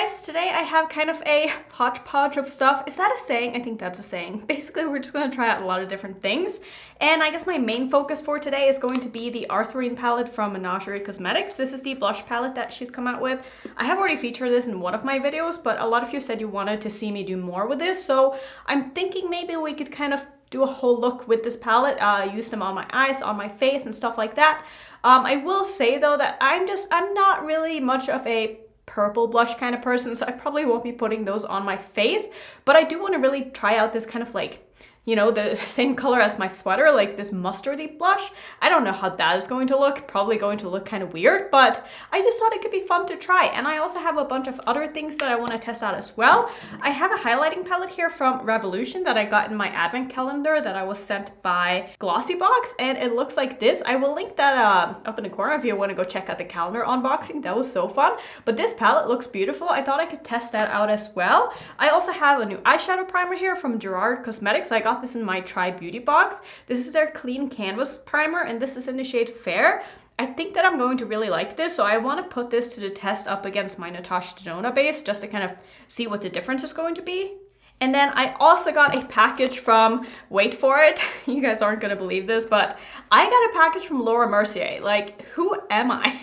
guys, today I have kind of a hodgepodge of stuff. Is that a saying? I think that's a saying. Basically, we're just gonna try out a lot of different things. And I guess my main focus for today is going to be the Arthurine palette from Menagerie Cosmetics. This is the blush palette that she's come out with. I have already featured this in one of my videos, but a lot of you said you wanted to see me do more with this. So I'm thinking maybe we could kind of do a whole look with this palette, use them on my eyes, on my face and stuff like that. I will say though that I'm not really much of a purple blush kind of person, so I probably won't be putting those on my face, but I do want to really try out this kind of like, you know, the same color as my sweater, like this mustardy blush. I don't know how that is going to look, probably going to look kind of weird, but I just thought it could be fun to try. And I also have a bunch of other things that I want to test out as well. I have a highlighting palette here from Revolution that I got in my advent calendar that I was sent by P.O Box, and it looks like this. I will link that up in the corner if you want to go check out the calendar unboxing. That was so fun. But this palette looks beautiful. I thought I could test that out as well. I also have a new eyeshadow primer here from Gerard Cosmetics. I got this in my Try Beauty box. This is their clean canvas primer, and this is in the shade Fair. I think that I'm going to really like this, so I want to put this to the test up against my Natasha Denona base just to kind of see what the difference is going to be. And then I also got a package from, wait for it, you guys aren't gonna believe this, but I got a package from Laura Mercier. Like, who am I?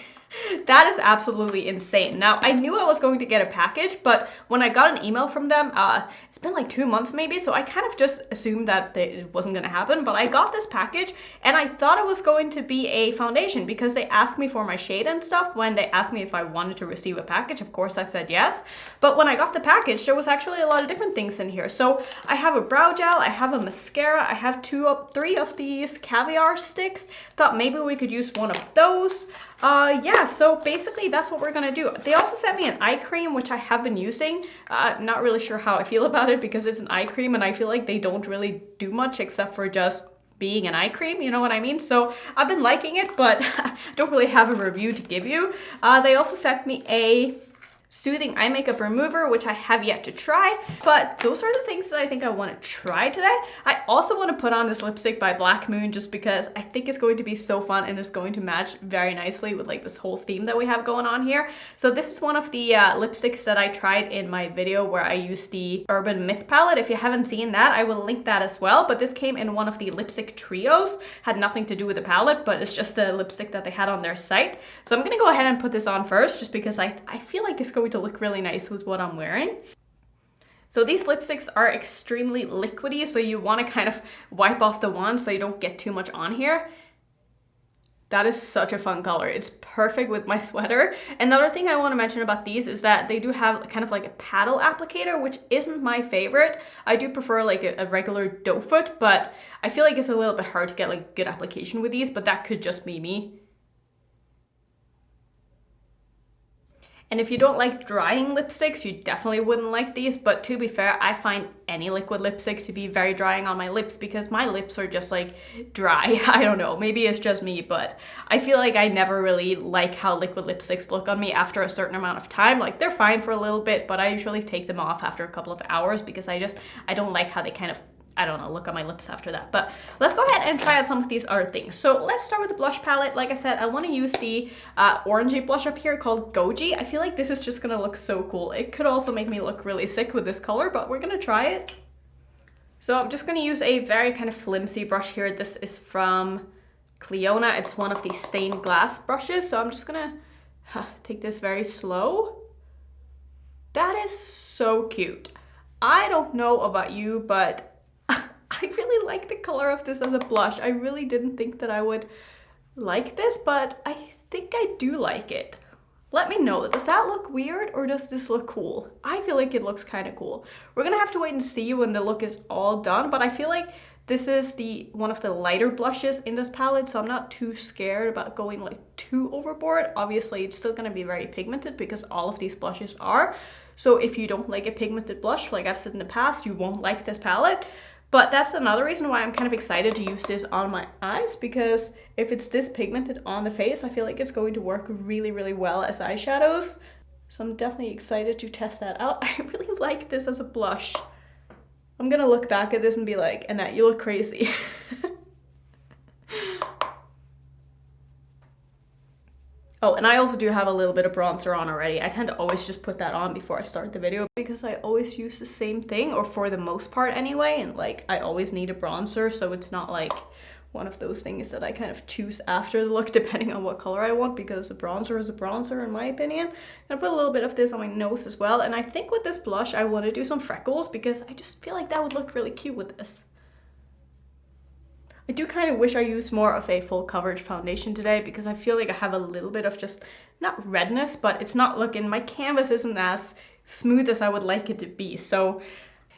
That is absolutely insane. Now, I knew I was going to get a package, but when I got an email from them, it's been like 2 months maybe, so I kind of just assumed that it wasn't going to happen, but I got this package, and I thought it was going to be a foundation because they asked me for my shade and stuff when they asked me if I wanted to receive a package. Of course, I said yes, but when I got the package, there was actually a lot of different things in here. So I have a brow gel, I have a mascara, I have three of these Caviar sticks. Thought maybe we could use one of those. Yeah, so basically that's what we're gonna do. They also sent me an eye cream, which I have been using. Not really sure how I feel about it because it's an eye cream and I feel like they don't really do much except for just being an eye cream, you know what I mean? So I've been liking it, but I don't really have a review to give you. They also sent me a soothing eye makeup remover, which I have yet to try, but those are the things that I think I want to try today. I also want to put on this lipstick by Black Moon just because I think it's going to be so fun and it's going to match very nicely with like this whole theme that we have going on here. So this is one of the lipsticks that I tried in my video where I used the Urban Myth palette. If you haven't seen that, I will link that as well, but this came in one of the lipstick trios. Had nothing to do with the palette, but it's just a lipstick that they had on their site. So I'm gonna go ahead and put this on first just because I feel like it's going to look really nice with what I'm wearing. So these lipsticks are extremely liquidy, so you want to kind of wipe off the wand so you don't get too much on here. That is such a fun color. It's perfect with my sweater. Another thing I want to mention about these is that they do have kind of like a paddle applicator, which isn't my favorite. I do prefer like a regular doe foot, but I feel like it's a little bit hard to get like good application with these, but that could just be me. And if you don't like drying lipsticks, you definitely wouldn't like these, but to be fair, I find any liquid lipsticks to be very drying on my lips because my lips are just like dry. I don't know, maybe it's just me, but I feel like I never really like how liquid lipsticks look on me after a certain amount of time. Like they're fine for a little bit, but I usually take them off after a couple of hours because I don't like how they kind of, I don't know, look on my lips after that. But let's go ahead and try out some of these other things. So let's start with the blush palette. Like I said, I want to use the orangey blush up here called Goji. I feel like this is just gonna look so cool. It could also make me look really sick with this color, but we're gonna try it. So I'm just gonna use a very kind of flimsy brush here. This is from Cliona. It's one of the stained glass brushes. So I'm just gonna take this very slow. That is so cute. I don't know about you, but I really like the color of this as a blush. I really didn't think that I would like this, but I think I do like it. Let me know, does that look weird or does this look cool? I feel like it looks kind of cool. We're gonna have to wait and see when the look is all done, but I feel like this is one of the lighter blushes in this palette, so I'm not too scared about going like too overboard. Obviously, it's still gonna be very pigmented because all of these blushes are. So if you don't like a pigmented blush, like I've said in the past, you won't like this palette. But that's another reason why I'm kind of excited to use this on my eyes, because if it's this pigmented on the face, I feel like it's going to work really, really well as eyeshadows. So I'm definitely excited to test that out. I really like this as a blush. I'm gonna look back at this and be like, Annette, you look crazy. Oh, and I also do have a little bit of bronzer on already. I tend to always just put that on before I start the video because I always use the same thing, or for the most part anyway, and like I always need a bronzer, so it's not like one of those things that I kind of choose after the look depending on what color I want, because a bronzer is a bronzer in my opinion. I put a little bit of this on my nose as well, and I think with this blush I want to do some freckles because I just feel like that would look really cute with this. I do kind of wish I used more of a full coverage foundation today because I feel like I have a little bit of just, not redness, but it's not looking, my canvas isn't as smooth as I would like it to be. So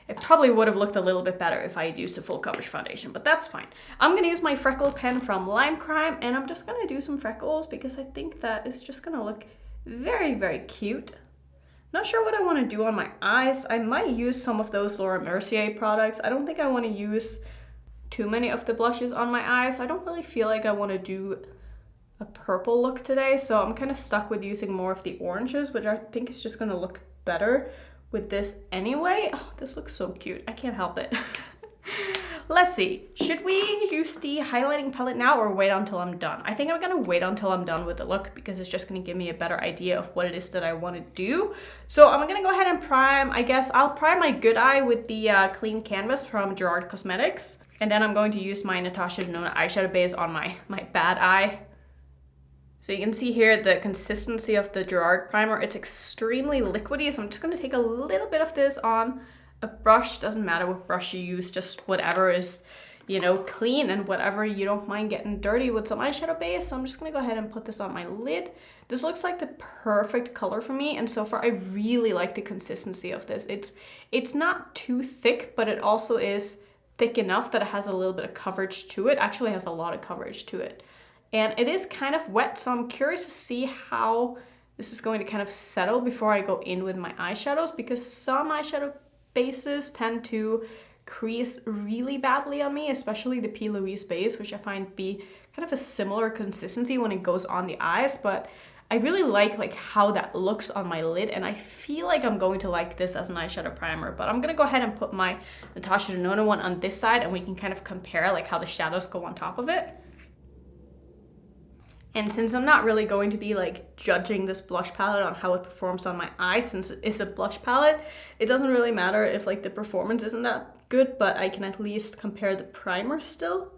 it probably would have looked a little bit better if I had used a full coverage foundation, but that's fine. I'm gonna use my freckle pen from Lime Crime, and I'm just gonna do some freckles because I think that is just gonna look very, very cute. Not sure what I want to do on my eyes. I might use some of those Laura Mercier products. I don't think I want to use too many of the blushes on my eyes. I don't really feel like I want to do a purple look today, so I'm kind of stuck with using more of the oranges, which I think is just going to look better with this anyway. Oh, this looks so cute. I can't help it. Let's see. Should we use the highlighting palette now or wait until I'm done? I think I'm going to wait until I'm done with the look because it's just going to give me a better idea of what it is that I want to do. So I'm going to go ahead and prime. I guess I'll prime my good eye with the clean canvas from Gerard Cosmetics. And then I'm going to use my Natasha Denona eyeshadow base on my bad eye. So you can see here the consistency of the Gerard primer. It's extremely liquidy, so I'm just going to take a little bit of this on a brush. Doesn't matter what brush you use, just whatever is, you know, clean and whatever you don't mind getting dirty with some eyeshadow base. So I'm just going to go ahead and put this on my lid. This looks like the perfect color for me, and so far I really like the consistency of this. It's not too thick, but it also is thick enough that it has a little bit of coverage to it. Actually has a lot of coverage to it. And it is kind of wet, so I'm curious to see how this is going to kind of settle before I go in with my eyeshadows, because some eyeshadow bases tend to crease really badly on me, especially the P. Louise base, which I find be kind of a similar consistency when it goes on the eyes, but I really like how that looks on my lid, and I feel like I'm going to like this as an eyeshadow primer. But I'm gonna go ahead and put my Natasha Denona one on this side, and we can kind of compare like how the shadows go on top of it. And since I'm not really going to be like judging this blush palette on how it performs on my eye, since it is a blush palette, it doesn't really matter if like the performance isn't that good, but I can at least compare the primer still.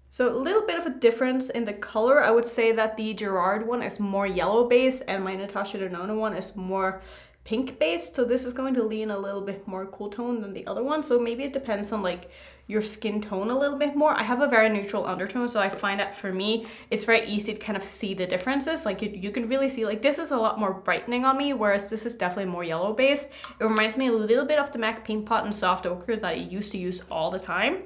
So a little bit of a difference in the color. I would say that the Gerard one is more yellow based and my Natasha Denona one is more pink based. So this is going to lean a little bit more cool tone than the other one. So maybe it depends on like your skin tone a little bit more. I have a very neutral undertone, so I find that for me, it's very easy to kind of see the differences. Like you can really see like this is a lot more brightening on me, whereas this is definitely more yellow based. It reminds me a little bit of the MAC Pink Pot and Soft Ochre that I used to use all the time.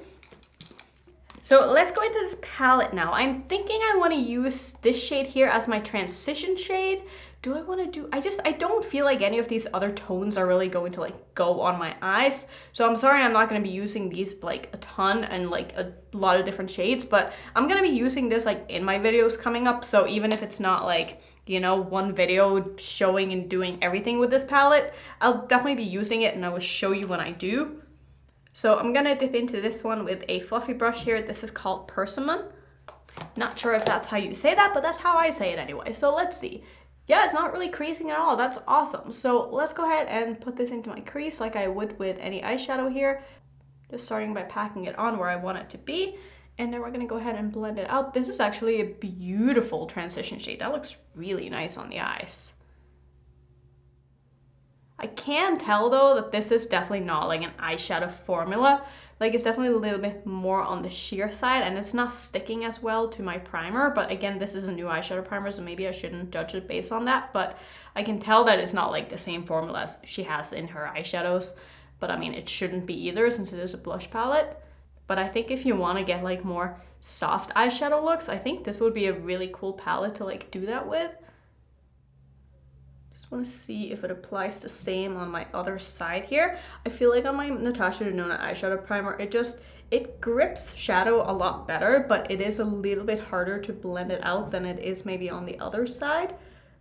So let's go into this palette now. I'm thinking I want to use this shade here as my transition shade. Do I want to do, I don't feel like any of these other tones are really going to like go on my eyes. So I'm sorry I'm not going to be using these like a ton and like a lot of different shades, but I'm going to be using this like in my videos coming up. So even if it's not like, you know, one video showing and doing everything with this palette, I'll definitely be using it and I will show you when I do. So I'm gonna dip into this one with a fluffy brush here. This is called Persimmon. Not sure if that's how you say that, but that's how I say it anyway. So let's see. Yeah, it's not really creasing at all. That's awesome. So let's go ahead and put this into my crease like I would with any eyeshadow here. Just starting by packing it on where I want it to be. And then we're gonna go ahead and blend it out. This is actually a beautiful transition shade. That looks really nice on the eyes. I can tell though that this is definitely not like an eyeshadow formula. Like it's definitely a little bit more on the sheer side and it's not sticking as well to my primer. But again, this is a new eyeshadow primer, so maybe I shouldn't judge it based on that. But I can tell that it's not like the same formula as she has in her eyeshadows. But I mean, it shouldn't be either since it is a blush palette. But I think if you want to get like more soft eyeshadow looks, I think this would be a really cool palette to like do that with. Just want to see if it applies the same on my other side here. I feel like on my Natasha Denona eyeshadow primer, it grips shadow a lot better, but it is a little bit harder to blend it out than it is maybe on the other side.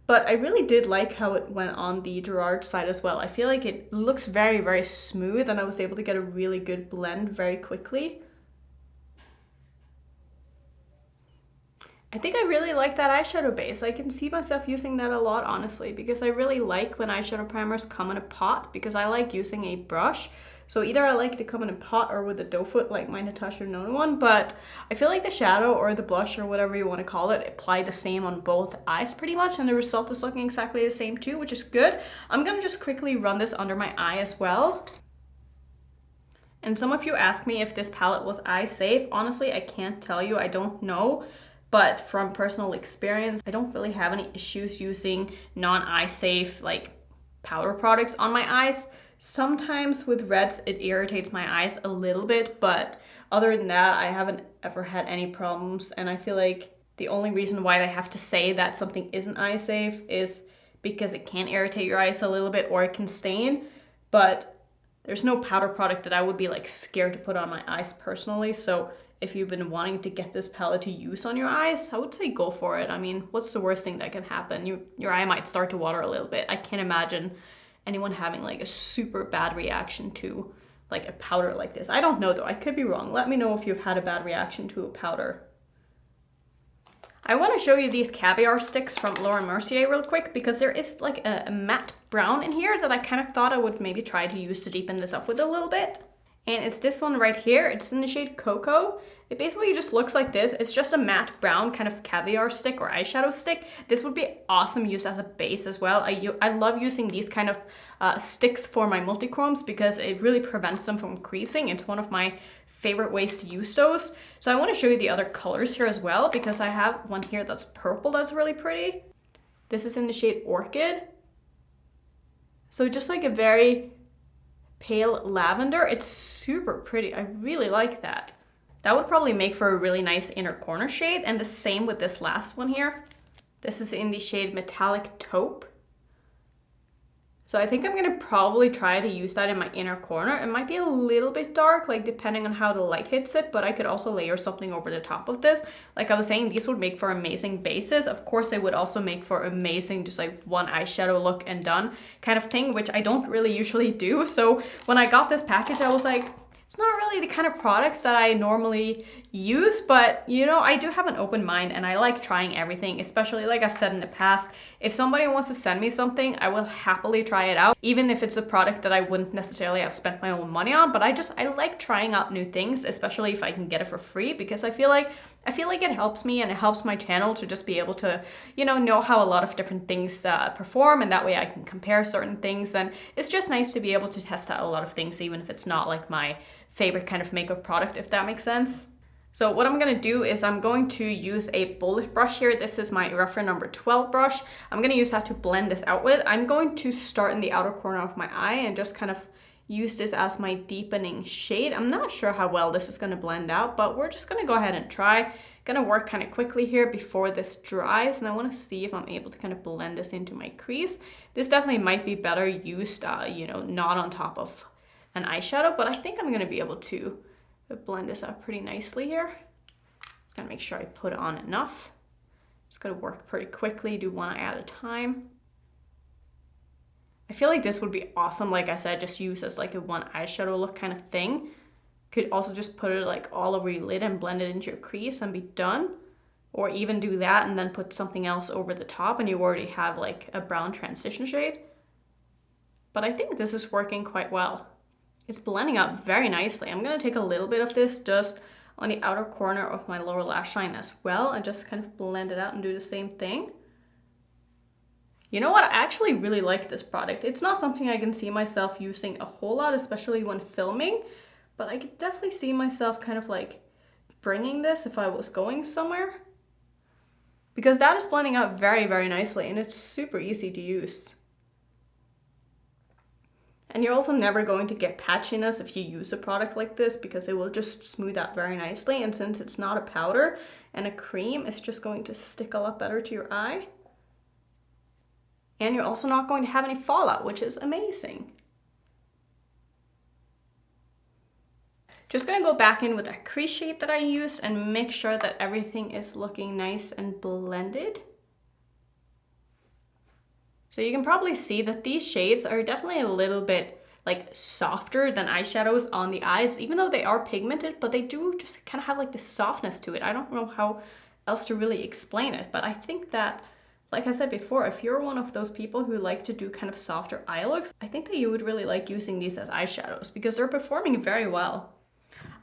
But I really did like how it went on the Gerard side as well. I feel like it looks very, very smooth and I was able to get a really good blend very quickly. I think I really like that eyeshadow base. I can see myself using that a lot, honestly, because I really like when eyeshadow primers come in a pot, because I like using a brush. So either I like to come in a pot or with a doe foot like my Natasha Denona one, but I feel like the shadow or the blush or whatever you want to call it apply the same on both eyes pretty much, and the result is looking exactly the same too, which is good. I'm gonna just quickly run this under my eye as well. And some of you asked me if this palette was eye safe. Honestly, I can't tell you, I don't know. But from personal experience, I don't really have any issues using non-eye safe like powder products on my eyes. Sometimes with reds, it irritates my eyes a little bit, but other than that, I haven't ever had any problems. And I feel like the only reason why I have to say that something isn't eye safe is because it can irritate your eyes a little bit or it can stain, but there's no powder product that I would be like scared to put on my eyes personally. So if you've been wanting to get this palette to use on your eyes, I would say go for it. I mean, what's the worst thing that can happen? Your eye might start to water a little bit. I can't imagine anyone having like a super bad reaction to like a powder like this. I don't know though, I could be wrong. Let me know if you've had a bad reaction to a powder. I want to show you these Caviar sticks from Laura Mercier real quick, because there is like a matte brown in here that I kind of thought I would maybe try to use to deepen this up with a little bit. And it's this one right here. It's in the shade Cocoa. It basically just looks like this. It's just a matte brown kind of caviar stick or eyeshadow stick. This would be awesome used as a base as well. I love using these kind of sticks for my multichromes because it really prevents them from creasing. It's one of my favorite ways to use those. So I want to show you the other colors here as well, because I have one here that's purple that's really pretty. This is in the shade Orchid. So just like a very pale lavender. It's super pretty. I really like that. That would probably make for a really nice inner corner shade, and the same with this last one here. This is in the shade Metallic Taupe. So I think I'm gonna probably try to use that in my inner corner. It might be a little bit dark, like depending on how the light hits it, but I could also layer something over the top of this. Like I was saying, these would make for amazing bases. Of course, they would also make for amazing just like one eyeshadow look and done kind of thing, which I don't really usually do. So when I got this package, I was like, it's not really the kind of products that I normally use, but you know, I do have an open mind and I like trying everything, especially like I've said in the past, if somebody wants to send me something, I will happily try it out, even if it's a product that I wouldn't necessarily have spent my own money on. But I like trying out new things, especially if I can get it for free, because I feel like it helps me and it helps my channel to just be able to, you know how a lot of different things perform, and that way I can compare certain things. And it's just nice to be able to test out a lot of things, even if it's not like my favorite kind of makeup product, if that makes sense. So what I'm gonna do is I'm going to use a bullet brush here. This is my referral number 12 brush. I'm gonna use that to blend this out with. I'm going to start in the outer corner of my eye and just kind of use this as my deepening shade. I'm not sure how well this is gonna blend out, but we're just gonna go ahead and try. Gonna work kind of quickly here before this dries, and I wanna see if I'm able to kind of blend this into my crease. This definitely might be better used, you know, not on top of an eyeshadow, but I think I'm gonna be able to blend this out pretty nicely here. Just gonna make sure I put on enough. Just gonna work pretty quickly, do one eye at a time. I feel like this would be awesome, like I said, just use as like a one eyeshadow look kind of thing. Could also just put it like all over your lid and blend it into your crease and be done. Or even do that and then put something else over the top and you already have like a brown transition shade. But I think this is working quite well. It's blending out very nicely. I'm gonna take a little bit of this just on the outer corner of my lower lash line as well and just kind of blend it out and do the same thing. You know what? I actually really like this product. It's not something I can see myself using a whole lot, especially when filming, but I could definitely see myself kind of like bringing this if I was going somewhere, because that is blending out very, very nicely and it's super easy to use. And you're also never going to get patchiness if you use a product like this, because it will just smooth out very nicely. And since it's not a powder and a cream, it's just going to stick a lot better to your eye. And you're also not going to have any fallout, which is amazing. Just gonna go back in with that crease shade that I used and make sure that everything is looking nice and blended. So you can probably see that these shades are definitely a little bit like softer than eyeshadows on the eyes, even though they are pigmented, but they do just kind of have like this softness to it. I don't know how else to really explain it. But I think that, like I said before, if you're one of those people who like to do kind of softer eye looks, I think that you would really like using these as eyeshadows because they're performing very well.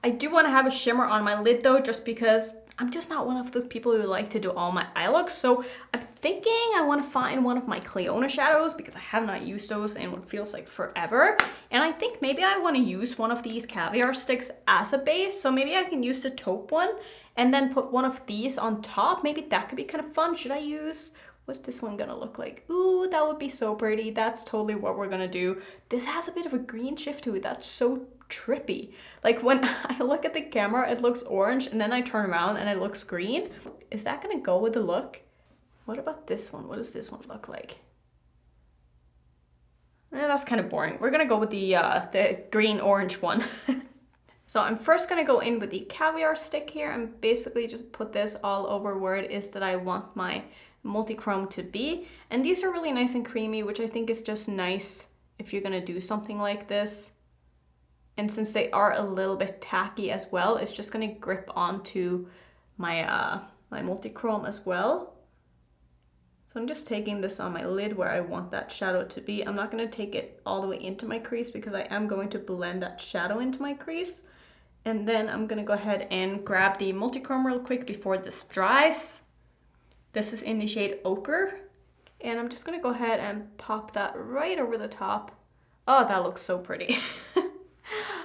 I do want to have a shimmer on my lid though, just because I'm just not one of those people who like to do all my eye looks. So I'm thinking I want to find one of my Clionadh shadows because I have not used those in what feels like forever. And I think maybe I want to use one of these Caviar sticks as a base. So maybe I can use the taupe one and then put one of these on top. Maybe that could be kind of fun. Should I use... What's this one gonna look like? Ooh, that would be so pretty. That's totally what we're gonna do. This has a bit of a green shift to it. That's so trippy. Like when I look at the camera, it looks orange and then I turn around and it looks green. Is that gonna go with the look? What about this one? What does this one look like? That's kind of boring. We're gonna go with the green-orange one. So I'm first gonna go in with the Caviar stick here and basically just put this all over where it is that I want my multi-chrome to be. And these are really nice and creamy, which I think is just nice if you're gonna do something like this. And since they are a little bit tacky as well, it's just gonna grip onto my my multi-chrome as well. So I'm just taking this on my lid where I want that shadow to be. I'm not gonna take it all the way into my crease because I am going to blend that shadow into my crease. And then I'm gonna go ahead and grab the multi-chrome real quick before this dries. This is in the shade Ochre. And I'm just gonna go ahead and pop that right over the top. Oh, that looks so pretty.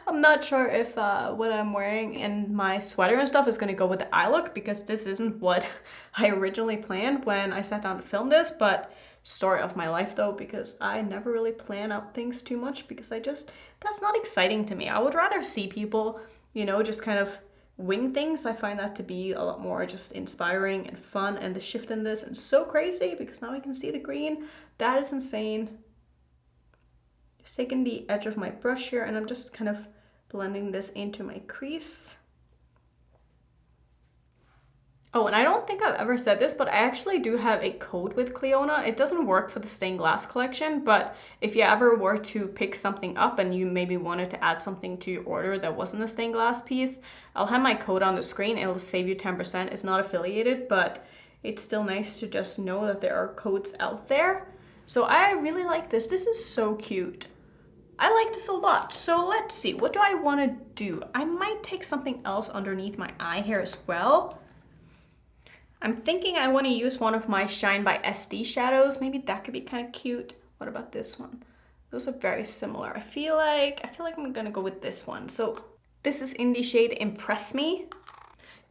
I'm not sure if what I'm wearing and my sweater and stuff is gonna go with the eye look because this isn't what I originally planned when I sat down to film this, but story of my life though, because I never really plan out things too much because that's not exciting to me. I would rather see people, you know, just kind of wing things. I find that to be a lot more just inspiring and fun, and the shift in this is so crazy because now I can see the green. That is insane. Just taking the edge of my brush here and I'm just kind of blending this into my crease. Oh, and I don't think I've ever said this, but I actually do have a code with Clionadh. It doesn't work for the stained glass collection, but if you ever were to pick something up and you maybe wanted to add something to your order that wasn't a stained glass piece, I'll have my code on the screen. It'll save you 10%. It's not affiliated, but it's still nice to just know that there are codes out there. So I really like this. This is so cute. I like this a lot. So let's see, what do I want to do? I might take something else underneath my eye here as well. I'm thinking I want to use one of my Shine by SD shadows. Maybe that could be kind of cute. What about this one? Those are very similar. I feel like I'm gonna go with this one. So this is in the shade Impress Me.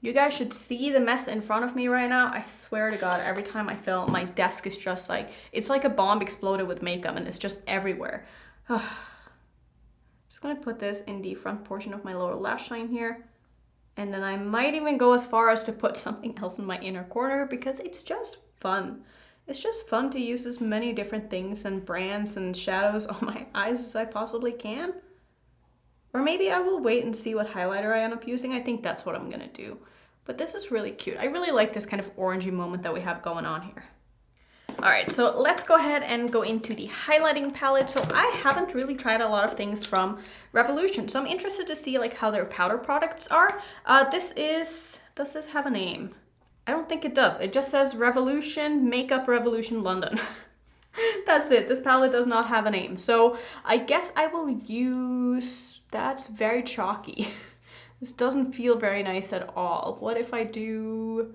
You guys should see the mess in front of me right now. I swear to God, every time I film, my desk is just like, it's like a bomb exploded with makeup and it's just everywhere. Just gonna put this in the front portion of my lower lash line here. And then I might even go as far as to put something else in my inner corner because it's just fun. It's just fun to use as many different things and brands and shadows on my eyes as I possibly can. Or maybe I will wait and see what highlighter I end up using. I think that's what I'm gonna do. But this is really cute. I really like this kind of orangey moment that we have going on here. All right, so let's go ahead and go into the highlighting palette. So I haven't really tried a lot of things from Revolution, so I'm interested to see like how their powder products are. Does this have a name? I don't think it does. It just says Revolution, Makeup Revolution London. That's it. This palette does not have a name. So I guess I will use, that's very chalky. This doesn't feel very nice at all. What if I do...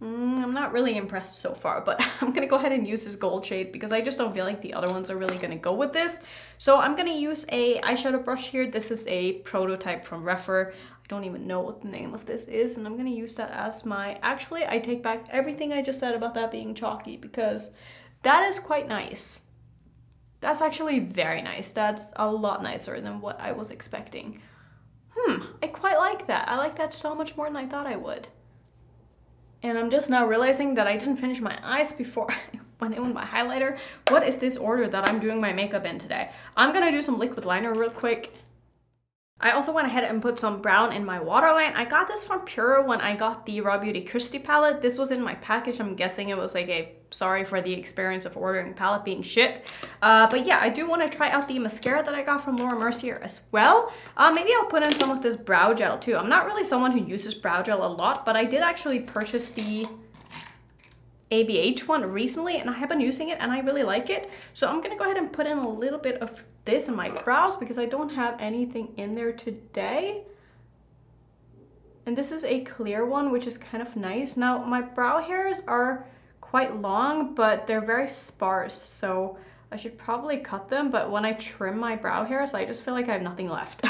I'm not really impressed so far, but I'm gonna go ahead and use this gold shade because I just don't feel like the other ones are really gonna go with this. So I'm gonna use a eyeshadow brush here. This is a prototype from Refer. I don't even know what the name of this is, and I'm gonna use that as my... Actually, I take back everything I just said about that being chalky because that is quite nice. That's actually very nice. That's a lot nicer than what I was expecting. I quite like that. I like that so much more than I thought I would. And I'm just now realizing that I didn't finish my eyes before I went in with my highlighter. What is this order that I'm doing my makeup in today? I'm gonna do some liquid liner real quick. I also went ahead and put some brown in my waterline. I got this from Pure when I got the Raw Beauty Christie palette. This was in my package. I'm guessing it was like a sorry for the experience of ordering palette being shit. But yeah, I do want to try out the mascara that I got from Laura Mercier as well. Maybe I'll put in some of this brow gel too. I'm not really someone who uses brow gel a lot, but I did actually purchase the ABH one recently and I have been using it and I really like it. So I'm gonna go ahead and put in a little bit of this in my brows because I don't have anything in there today. And this is a clear one, which is kind of nice. Now my brow hairs are quite long, but they're very sparse, so I should probably cut them. But when I trim my brow hairs, I just feel like I have nothing left.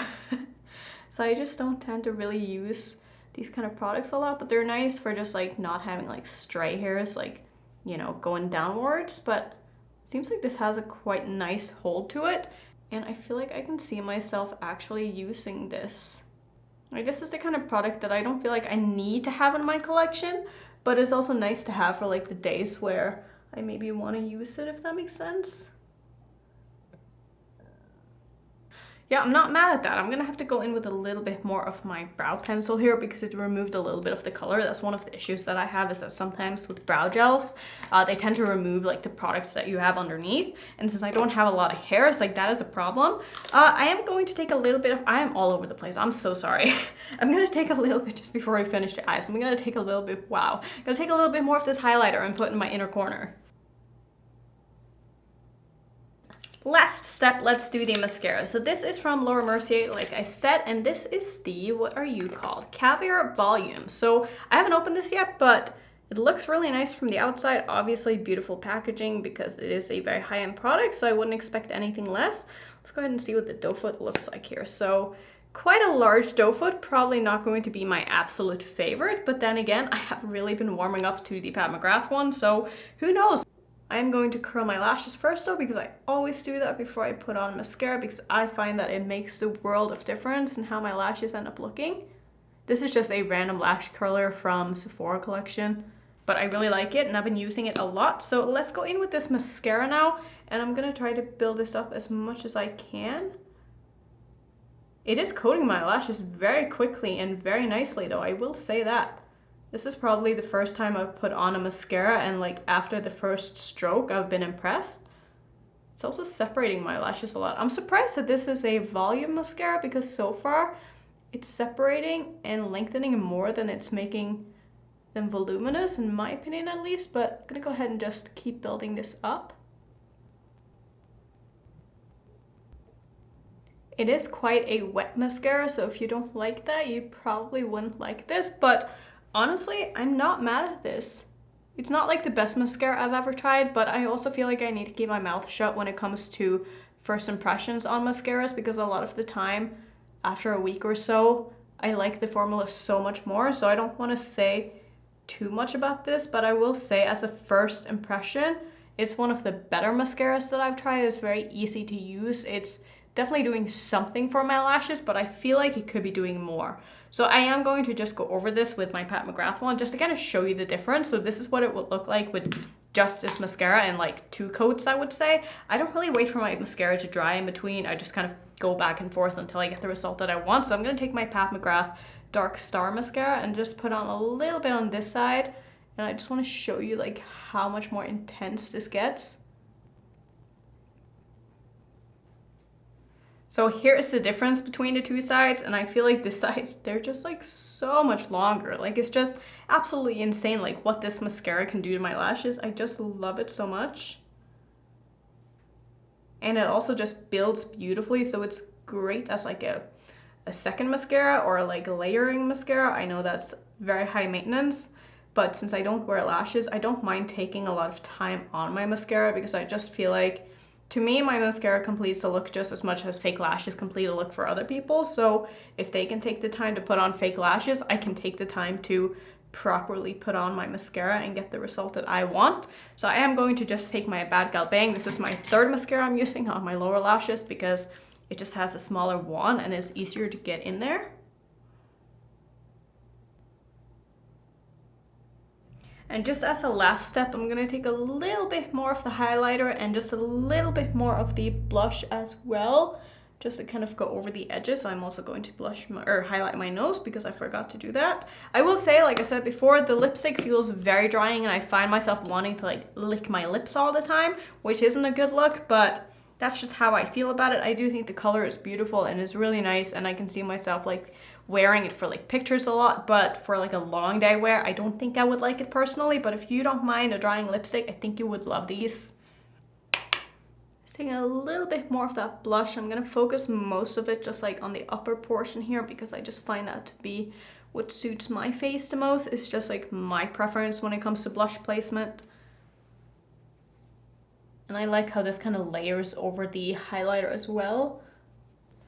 So I just don't tend to really use these kind of products a lot, but they're nice for just like not having like stray hairs, like, you know, going downwards. But it seems like this has a quite nice hold to it. And I feel like I can see myself actually using this. Like, this is the kind of product that I don't feel like I need to have in my collection, but it's also nice to have for like the days where I maybe want to use it, if that makes sense. Yeah, I'm not mad at that. I'm gonna have to go in with a little bit more of my brow pencil here because it removed a little bit of the color. That's one of the issues that I have, is that sometimes with brow gels, they tend to remove like the products that you have underneath. And since I don't have a lot of hairs, like that is a problem. I am going to take a little bit of, I am all over the place. I'm so sorry. I'm gonna take a little bit just before I finish the eyes. I'm gonna take a little bit, wow. I'm gonna take a little bit more of this highlighter and put in my inner corner. Last step, let's do the mascara. So this is from Laura Mercier, like I said, and this is the, what are you called? Caviar Volume. So I haven't opened this yet, but it looks really nice from the outside. Obviously beautiful packaging because it is a very high-end product, so I wouldn't expect anything less. Let's go ahead and see what the doe foot looks like here. So quite a large doe foot, probably not going to be my absolute favorite, but then again, I have really been warming up to the Pat McGrath one, so who knows? I'm going to curl my lashes first though, because I always do that before I put on mascara, because I find that it makes the world of difference in how my lashes end up looking. This is just a random lash curler from Sephora collection, but I really like it and I've been using it a lot. So let's go in with this mascara now, and I'm gonna try to build this up as much as I can. It is coating my lashes very quickly and very nicely though, I will say that. This is probably the first time I've put on a mascara, and like after the first stroke, I've been impressed. It's also separating my lashes a lot. I'm surprised that this is a volume mascara because so far it's separating and lengthening more than it's making them voluminous, in my opinion at least, but I'm gonna go ahead and just keep building this up. It is quite a wet mascara, so if you don't like that, you probably wouldn't like this, but honestly, I'm not mad at this. It's not like the best mascara I've ever tried, but I also feel like I need to keep my mouth shut when it comes to first impressions on mascaras, because a lot of the time, after a week or so, I like the formula so much more, so I don't want to say too much about this, but I will say as a first impression, it's one of the better mascaras that I've tried. It's very easy to use. It's definitely doing something for my lashes, but I feel like it could be doing more. So I am going to just go over this with my Pat McGrath one just to kind of show you the difference. So this is what it would look like with just this mascara and like 2 coats, I would say. I don't really wait for my mascara to dry in between. I just kind of go back and forth until I get the result that I want. So I'm going to take my Pat McGrath Dark Star mascara and just put on a little bit on this side. And I just want to show you like how much more intense this gets. So here is the difference between the 2 sides, and I feel like this side, they're just like so much longer. Like it's just absolutely insane like what this mascara can do to my lashes. I just love it so much. And it also just builds beautifully, so it's great as like a second mascara or like a layering mascara. I know that's very high maintenance, but since I don't wear lashes, I don't mind taking a lot of time on my mascara because I just feel like, to me, my mascara completes the look just as much as fake lashes complete a look for other people. So if they can take the time to put on fake lashes, I can take the time to properly put on my mascara and get the result that I want. So I am going to just take my Bad Gal Bang. This is my 3rd mascara I'm using on my lower lashes because it just has a smaller wand and is easier to get in there. And just as a last step, I'm gonna take a little bit more of the highlighter and just a little bit more of the blush as well, just to kind of go over the edges. I'm also going to blush or highlight my nose because I forgot to do that. I will say, like I said before, the lipstick feels very drying and I find myself wanting to like lick my lips all the time, which isn't a good look, but that's just how I feel about it. I do think the color is beautiful and is really nice, and I can see myself like wearing it for like pictures a lot, but for like a long day wear, I don't think I would like it personally. But if you don't mind a drying lipstick, I think you would love these. Taking a little bit more of that blush. I'm gonna focus most of it just like on the upper portion here because I just find that to be what suits my face the most. It's just like my preference when it comes to blush placement. And I like how this kind of layers over the highlighter as well.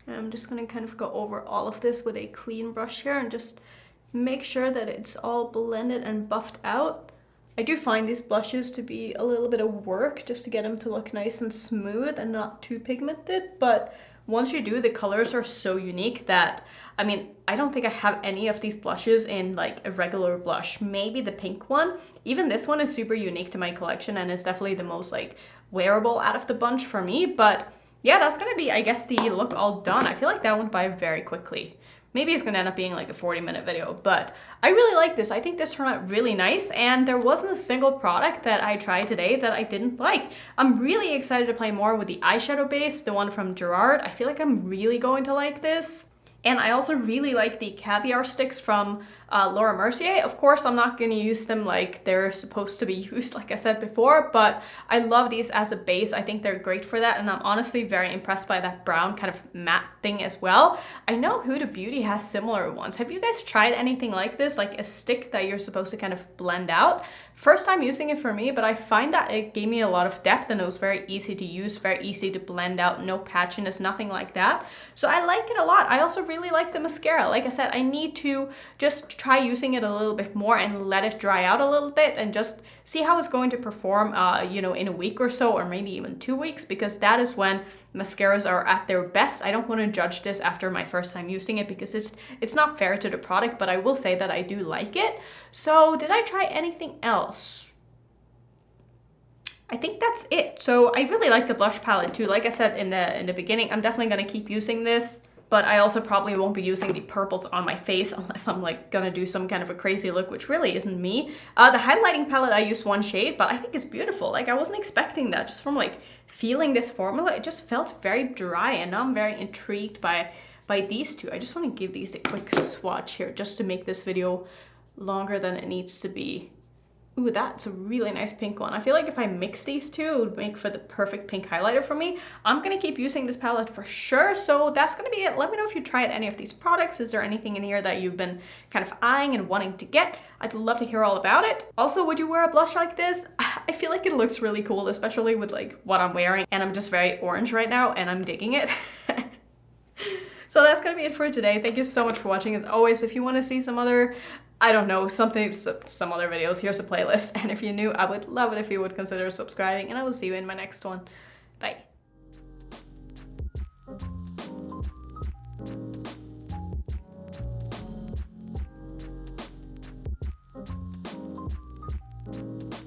And I'm just gonna kind of go over all of this with a clean brush here and just make sure that it's all blended and buffed out. I do find these blushes to be a little bit of work just to get them to look nice and smooth and not too pigmented, but once you do, the colors are so unique that, I mean, I don't think I have any of these blushes in like a regular blush. Maybe the pink one. Even this one is super unique to my collection and is definitely the most like wearable out of the bunch for me. But yeah, that's gonna be, I guess, the look all done. I feel like that went by very quickly. Maybe it's gonna end up being like a 40-minute video, but I really like this. I think this turned out really nice, and there wasn't a single product that I tried today that I didn't like. I'm really excited to play more with the eyeshadow base, the one from Gerard. I feel like I'm really going to like this. And I also really like the Caviar sticks from Laura Mercier. Of course, I'm not going to use them like they're supposed to be used, like I said before, but I love these as a base. I think they're great for that, and I'm honestly very impressed by that brown kind of matte thing as well. I know Huda Beauty has similar ones. Have you guys tried anything like this, like a stick that you're supposed to kind of blend out? First time using it for me, but I find that it gave me a lot of depth and it was very easy to use, very easy to blend out, no patchiness, nothing like that. So I like it a lot. I also really like the mascara. Like I said, I need to just try using it a little bit more and let it dry out a little bit and just see how it's going to perform, you know, in a week or so, or maybe even 2 weeks, because that is when mascaras are at their best. I don't want to judge this after my first time using it because it's not fair to the product, but I will say that I do like it. So did I try anything else? I think that's it. So I really like the blush palette too. Like I said in the beginning, I'm definitely going to keep using this, but I also probably won't be using the purples on my face unless I'm like gonna do some kind of a crazy look, which really isn't me. The highlighting palette, I used one shade, but I think it's beautiful. Like I wasn't expecting that just from like feeling this formula. It just felt very dry, and now I'm very intrigued by these two. I just want to give these a quick swatch here just to make this video longer than it needs to be. Ooh, that's a really nice pink one. I feel like if I mix these two, it would make for the perfect pink highlighter for me. I'm gonna keep using this palette for sure. So that's gonna be it. Let me know if you tried any of these products. Is there anything in here that you've been kind of eyeing and wanting to get? I'd love to hear all about it. Also, would you wear a blush like this? I feel like it looks really cool, especially with like what I'm wearing. And I'm just very orange right now and I'm digging it. So that's gonna be it for today. Thank you so much for watching. As always, if you want to see some other, I don't know, some other videos, here's a playlist. And if you're new, I would love it if you would consider subscribing, and I will see you in my next one. Bye.